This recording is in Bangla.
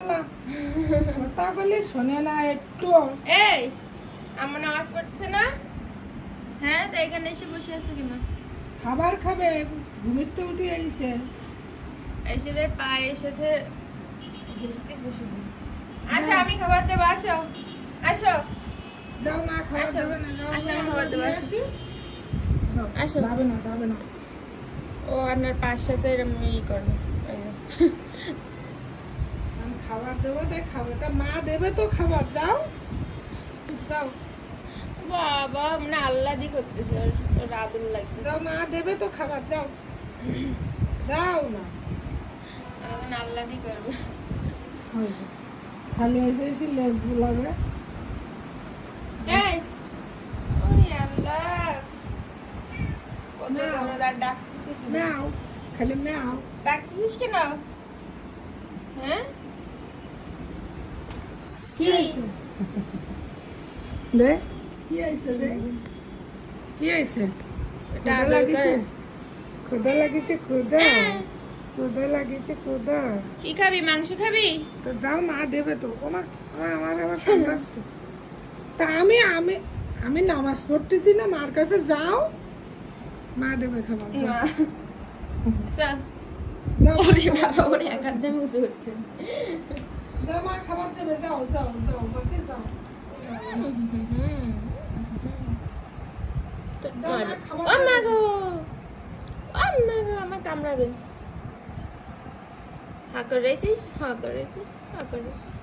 কথা বলি শোনে না একটু। এই আমার নামাজ পড়তেছে না? হ্যাঁ, তো এখানে এসে বসে আছে কেন? খাবার খাবে, ঘুমের তো উঠে আইছে। এসে দে পায়ের সাথে ঘেসতেছে শুধু। আসো, আমি খাবার দেবো, আসো আসো যাও না, খাবার আসো। দেবে না, যাও আসো, না, আমি খাবার দেবো, দিয়ে আসো। আসি। যাও, আসো। যাবে না, যাবে না। ও আপনার পায়ের সাথে এরকম ই করবে। ওই যে। আমি খাবার দেবো, তাই খাবে। তা মা দেবে তো খাবার, যাও যাও বাবা মানে আল্লাদি করতেছে, ওর আদর লাগতেছে। যাও, মা দেবে তো খাবার, যাও যাও না। এখন আল্লাদি করবে। হয়েছে। খালি এসে এসে লেজ গুলাবে। এই ওরে আল্লাহ, কত না। বড় দাঁত ডাকতেছে শুধু। ম্যাও, খালি ম্যাও। ডাকতেছিস কেন? হ্যাঁ কি? দে কি আইছে, দে কি আইছে। এটা ক্ষুধা আদর লাগিছে, করে। ক্ষুধা লাগিছে, ক্ষুধা ক্ষুধা লাগিছে, ক্ষুধা। কি খাবি, মাংস খাবি? তো যাও, মা দেবে তো। ও মা, আমার আবার কান্দাচ্ছে। তা আমি আমি আমি নামাজ পড়তেছি না, মার কাছে যাও, মা দেবে খাবার, যাও। না। চল। যাও, ওরে বাবা, ওরে এক হাত দিয়ে মুছে উঠছে। যাও, মা খাবার দেবে, যাও যাও যাও, বাকি যাও। যাও না, খাবার ও মা দেবে। গো, ও মা গো, আমার কামড়াবে। হা করেছিস, হা করেছিস, হা করেছিস।